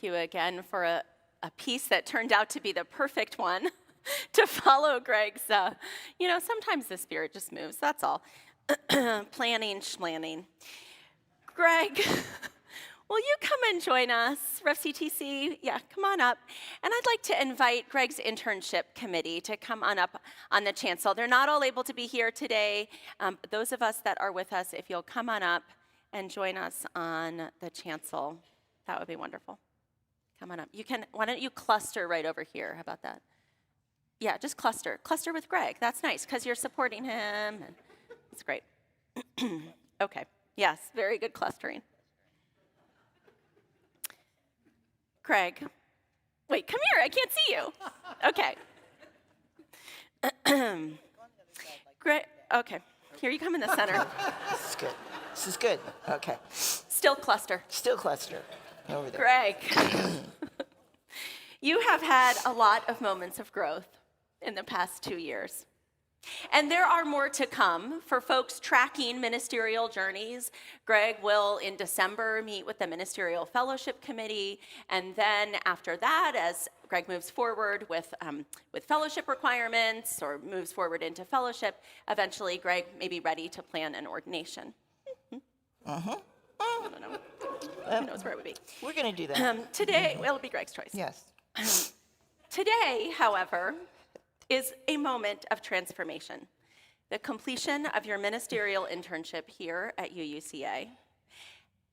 you again for a piece that turned out to be the perfect one to follow Greg's, sometimes the spirit just moves, that's all. Planning, schmanning. Greg, will you come and join us, RevCTC? Yeah, come on up. And I'd like to invite Greg's internship committee to come on up on the chancel. They're not all able to be here today. Those of us that are with us, if you'll come on up and join us on the chancel, that would be wonderful. Come on up. Why don't you cluster right over here? How about that? Yeah, just cluster. Cluster with Greg. That's nice because you're supporting him. And it's great. Okay. Yes, very good clustering. Craig. Wait, come here. I can't see you. Okay. Greg. Okay. Here you come in the center. This is good. This is good. Okay. Still cluster. Still cluster. Over there. Greg. You have had a lot of moments of growth in the past 2 years. And there are more to come. For folks tracking ministerial journeys, Greg will, in December, meet with the Ministerial Fellowship Committee. And then after that, as Greg moves forward with fellowship requirements or moves forward into fellowship, eventually Greg may be ready to plan an ordination. I don't know. Who knows where it would be. We're going to do that. Today, well, it'll be Greg's choice. Yes. Today, however, is a moment of transformation, the completion of your ministerial internship here at UUCA.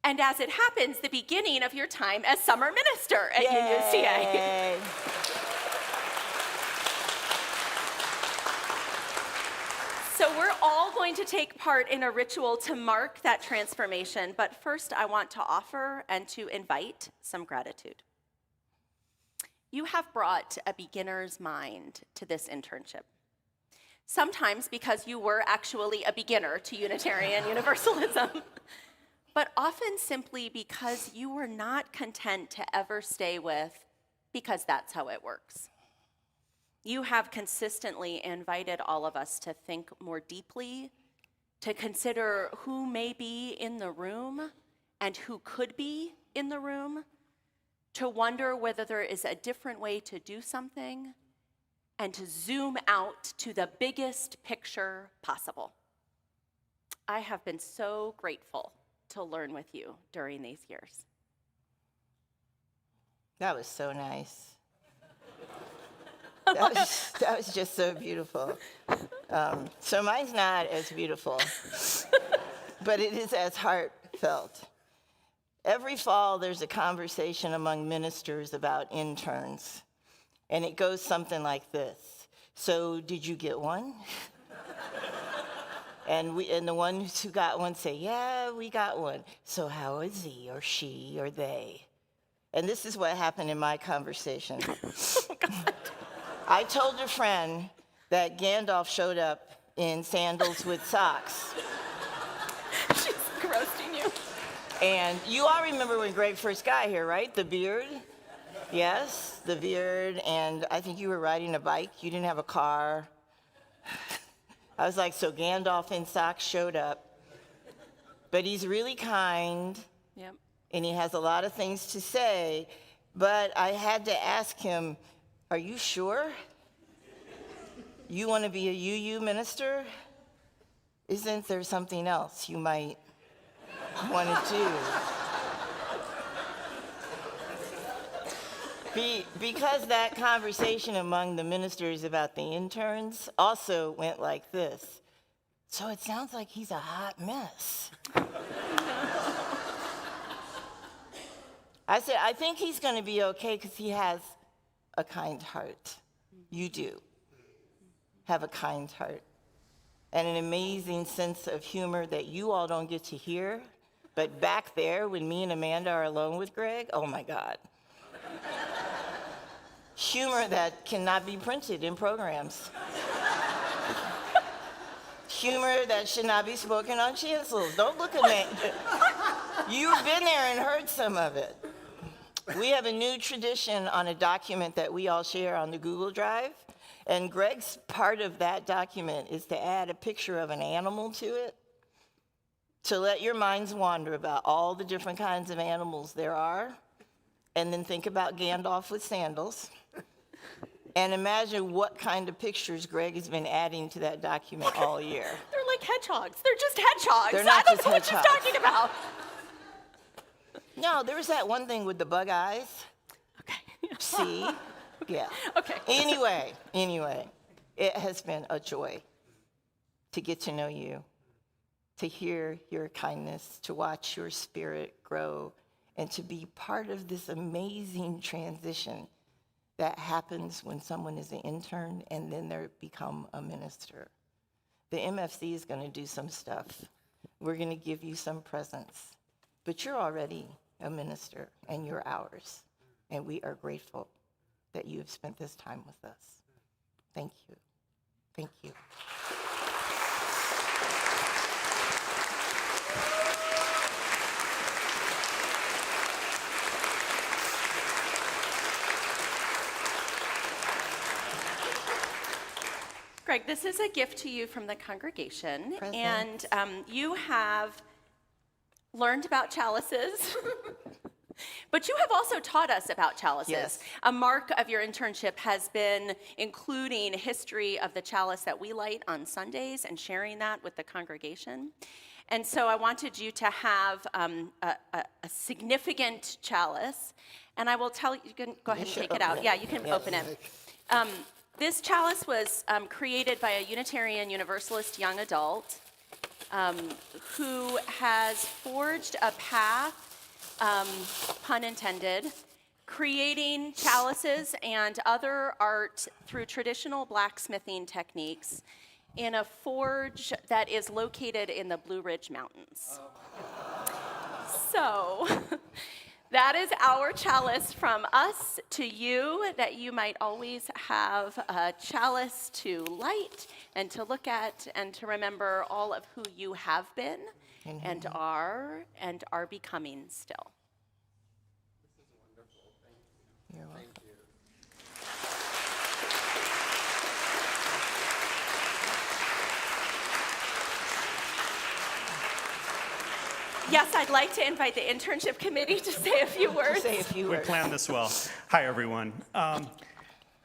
And as it happens, the beginning of your time as summer minister at UUCA. Yay. So we're all going to take part in a ritual to mark that transformation, but first I want to offer and to invite some gratitude. You have brought a beginner's mind to this internship. Sometimes because you were actually a beginner to Unitarian Universalism, but often simply because you were not content to ever stay with, because that's how it works. You have consistently invited all of us to think more deeply, to consider who may be in the room and who could be in the room, to wonder whether there is a different way to do something, and to zoom out to the biggest picture possible. I have been so grateful to learn with you during these years. That was so nice. That was just so beautiful. So mine's not as beautiful, but it is as heartfelt. Every fall, there's a conversation among ministers about interns, and it goes something like this. So, did you get one? And the ones who got one say, yeah, we got one. So how is he or she or they? And this is what happened in my conversation. I told a friend that Gandalf showed up in sandals with socks. She's roasting you. And you all remember when Greg first got here, right? The beard? Yes, the beard. And I think you were riding a bike. You didn't have a car. I was like, so Gandalf in socks showed up. But he's really kind. Yep. And he has a lot of things to say. But I had to ask him, are you sure? You want to be a UU minister? Isn't there something else you might want to do? Because that conversation among the ministers about the interns also went like this. So it sounds like he's a hot mess. I said, I think he's going to be okay because he has a kind heart. You do have a kind heart and an amazing sense of humor that you all don't get to hear. But back there, when me and Amanda are alone with Greg, oh my God. Humor that cannot be printed in programs. Humor that should not be spoken on chancels. Don't look at me. You've been there and heard some of it. We have a new tradition on a document that we all share on the Google Drive. And Greg's part of that document is to add a picture of an animal to it, to let your minds wander about all the different kinds of animals there are. And then think about Gandalf with sandals. And imagine what kind of pictures Greg has been adding to that document all year. They're like hedgehogs. They're just hedgehogs. They're not I don't just know what she's hedgehogs. talking about. No, there was that one thing with the bug eyes. Okay. See? Yeah. Okay. Anyway, it has been a joy to get to know you, to hear your kindness, to watch your spirit grow, and to be part of this amazing transition that happens when someone is an intern and then they become a minister. The MFC is going to do some stuff. We're going to give you some presents, but you're already a minister and you're ours, and we are grateful that you have spent this time with us. Thank you. Thank you. Greg, this is a gift to you from the congregation. Present. And you have learned about chalices, but you have also taught us about chalices. Yes. A mark of your internship has been including history of the chalice that we light on Sundays and sharing that with the congregation. And so I wanted you to have a significant chalice. And I will tell you, you can go ahead and take it out. Yeah, you can open it. This chalice was created by a Unitarian Universalist young adult who has forged a path, pun intended, creating chalices and other art through traditional blacksmithing techniques in a forge that is located in the Blue Ridge Mountains. So that is our chalice from us to you, that you might always have a chalice to light and to look at and to remember all of who you have been and are becoming still. You're welcome. Yes, I'd like to invite the internship committee to say a few words. Say a few We words. planned this well. Hi, everyone.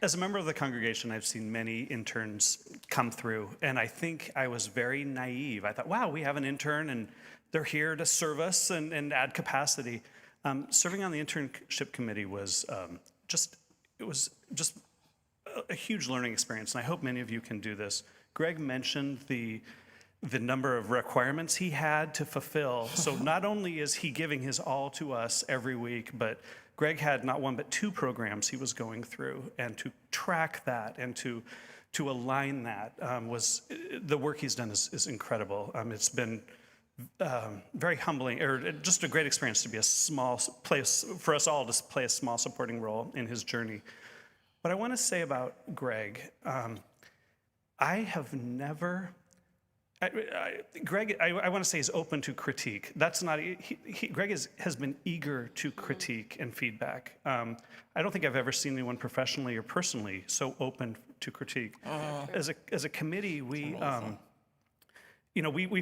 As a member of the congregation, I've seen many interns come through, and I think I was very naive. I thought, wow, we have an intern, and they're here to serve us and add capacity. Serving on the internship committee was just a huge learning experience, and I hope many of you can do this. Greg mentioned the number of requirements he had to fulfill. So not only is he giving his all to us every week, but Greg had not one but two programs he was going through, and to track that and to align that was the work he's done is incredible. It's been very humbling, or just a great experience to be a small place for us all to play a small supporting role in his journey. What I want to say about Greg, I have never. Greg, I want to say, is open to critique. That's not, Greg has been eager to critique and feedback. I don't think I've ever seen anyone professionally or personally so open to critique. As a committee, we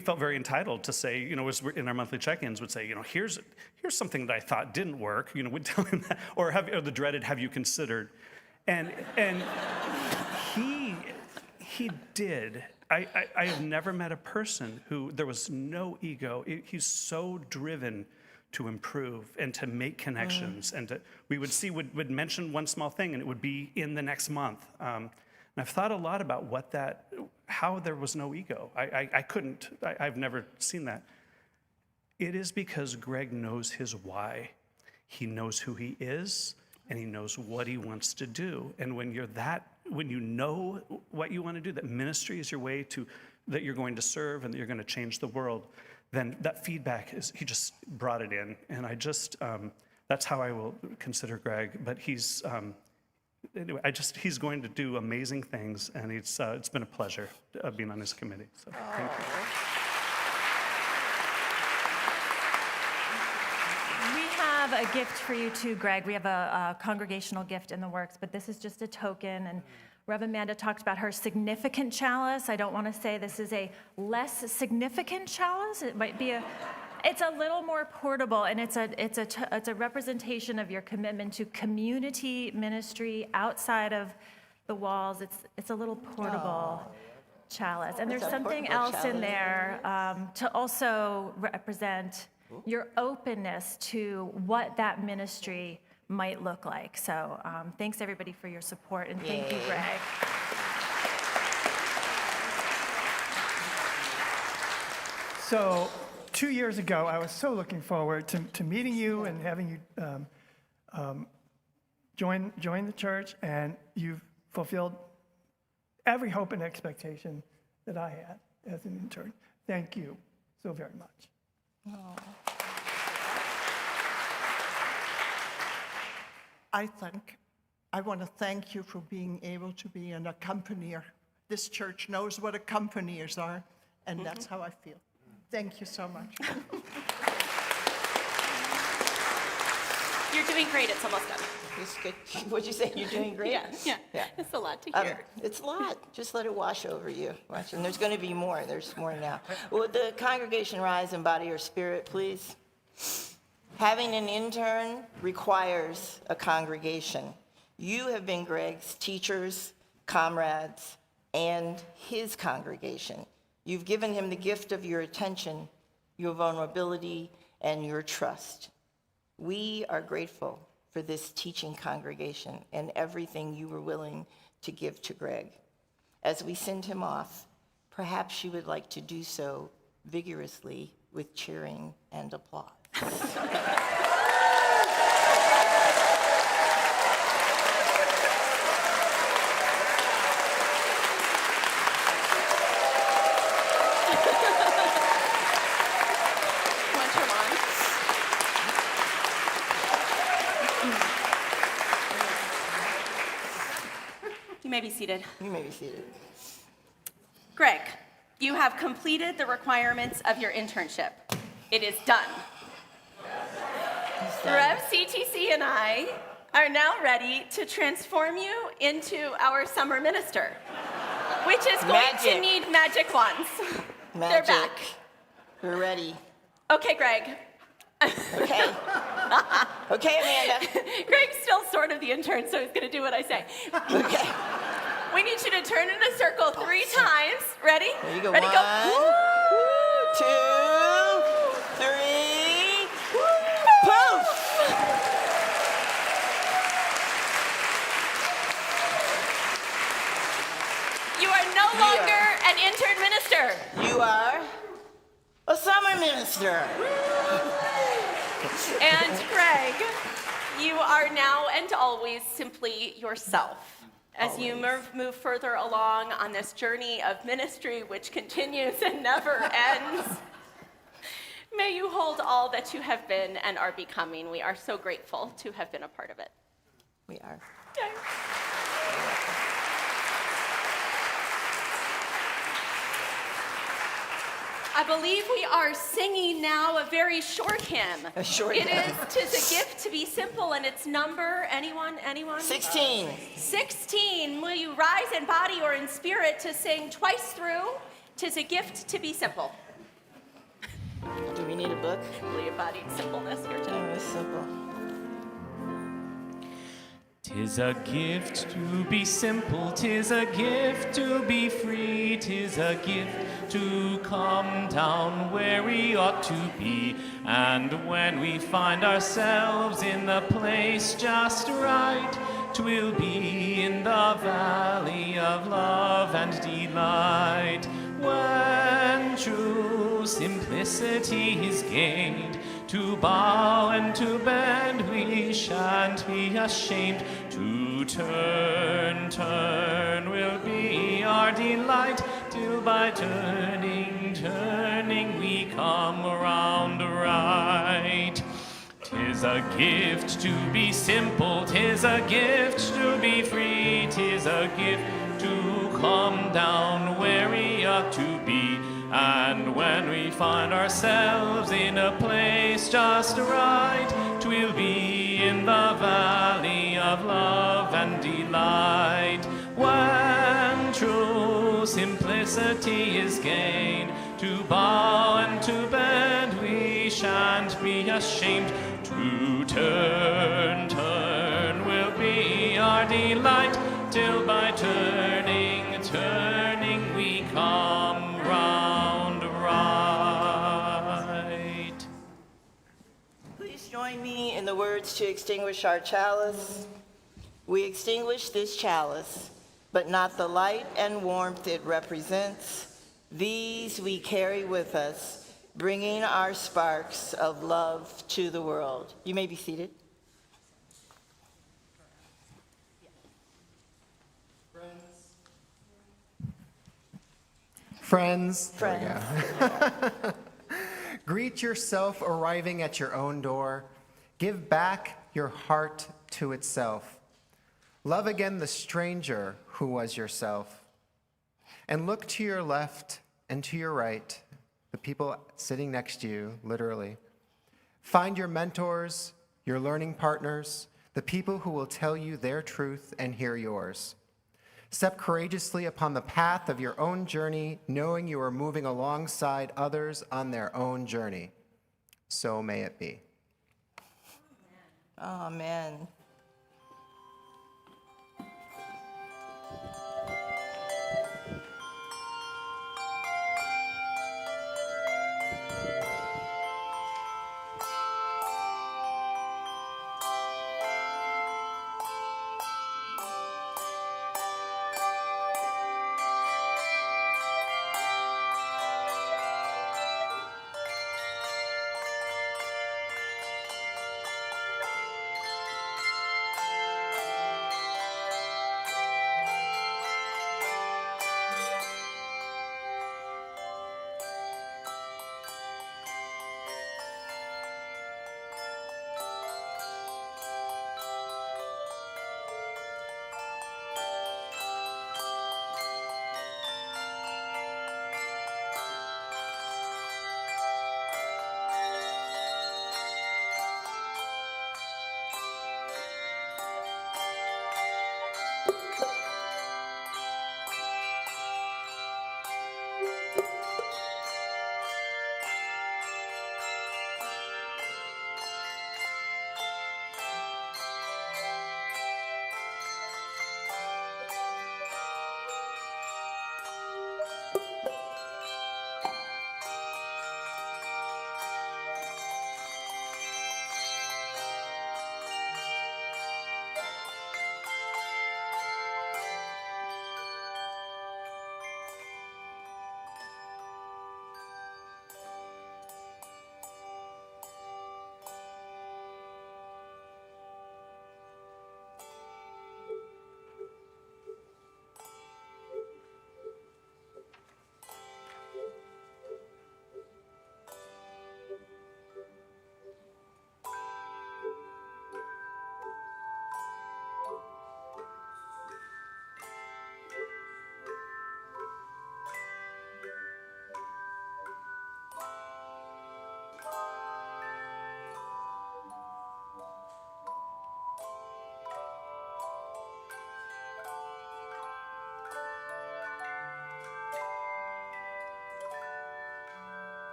felt very entitled to say, as we're in our monthly check-ins, would say, here's something that I thought didn't work. We'd tell him that, or the dreaded, have you considered? And he did. I have never met a person who there was no ego. He's so driven to improve and to make connections, and we would mention one small thing, and it would be in the next month. And I've thought a lot about how there was no ego. I've never seen that. It is because Greg knows his why. He knows who he is, and he knows what he wants to do. And when you know what you want to do, that ministry is your way that you're going to serve and that you're going to change the world, then that feedback he just brought it in. And that's how I will consider Greg. But he's going to do amazing things, and it's been a pleasure being on this committee. So thank you. We have a gift for you too, Greg. We have a congregational gift in the works, but this is just a token. And Rev. Amanda talked about her significant chalice. I don't want to say this is a less significant chalice. It might be It's a little more portable, and it's a representation of your commitment to community ministry outside of the walls. It's a little portable chalice, and there's It's a something portable else in chalice. there to also represent your openness to what that ministry might look like. So thanks everybody for your support, and thank you, Yay. Greg. So 2 years ago, I was so looking forward to meeting you and having you join the church, and you've fulfilled every hope and expectation that I had as an intern. Thank you so very much. I want to thank you for being able to be an accompanier. This church knows what accompaniers are, and that's how I feel. Thank you so much. You're doing great. It's almost done. It's good. What'd you say? You're doing great? Yeah. It's a lot to hear. It's a lot. Just let it wash over you. Watch. And there's going to be more. There's more now. Would the congregation rise and body your spirit, please? Having an intern requires a congregation. You have been Greg's teachers, comrades, and his congregation. You've given him the gift of your attention, your vulnerability, and your trust. We are grateful for this teaching congregation and everything you were willing to give to Greg. As we send him off, perhaps you would like to do so vigorously with cheering and applause. Want your wand? You may be seated. You may be seated. Greg, you have completed the requirements of your internship. It is done. Rev CTC and I are now ready to transform you into our summer minister, which is going to Magic. need magic wands. Magic. They're back. We're ready. Okay, Greg. Okay. Okay, Amanda. Greg's still sort of the intern, so he's going to do what I say. Okay. We need you to turn in a circle 3 times. Ready? There you go. Ready, 1, go. 2, 3. Poof! You are no longer an intern minister. You are a summer minister. And Greg, you are now and always simply yourself. As you move further along on this journey of ministry, which continues and never ends, may you hold all that you have been and are becoming. We are so grateful to have been a part of it. We are. Yay. I believe we are singing now a very short hymn. A short It hymn. is "'Tis a Gift to Be Simple," and it's number, anyone? 16. 16. Will you rise in body or in spirit to sing twice through? "'Tis a gift to be simple." Do we need a book? Fully embodied simpleness here No, today. it's simple. 'Tis a gift to be simple, 'tis a gift to be free, 'tis a gift to come down where we ought to be. And when we find ourselves in the place just right, 'twill be in the valley of love and delight. When true simplicity is gained, to bow and to bend we shan't be ashamed. To turn will be our delight, till by turning we come around right. 'Tis a gift to be simple, 'tis a gift to be free, 'tis a gift to come down where we ought to be. And when we find ourselves in a place just right, 'twill be in the valley of love and delight. When true simplicity is gained, to bow and to bend we ashamed. To turn, turn will be our delight, till by turning, turning we come round right. Please join me in the words to extinguish our chalice. We extinguish this chalice, but not the light and warmth it represents. These we carry with us, bringing our sparks of love to the world. You may be seated. Friends, Friends. greet yourself arriving at your own door. Give back your heart to itself. Love again the stranger who was yourself. And look to your left and to your right, the people sitting next to you, literally. Find your mentors, your learning partners, the people who will tell you their truth and hear yours. Step courageously upon the path of your own journey, knowing you are moving alongside others on their own journey. So may it be. Amen.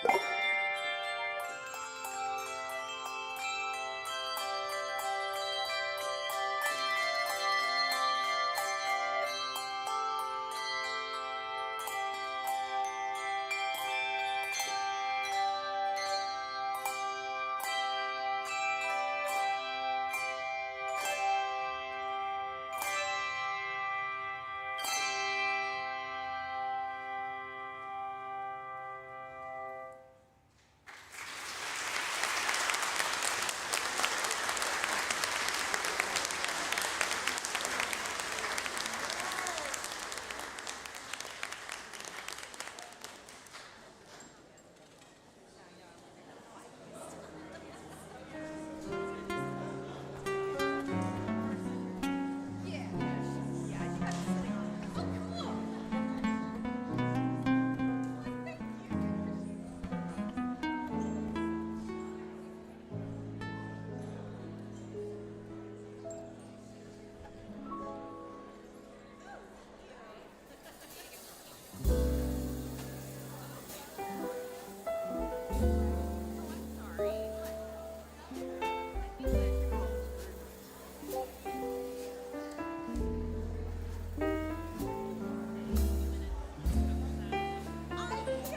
Thank you.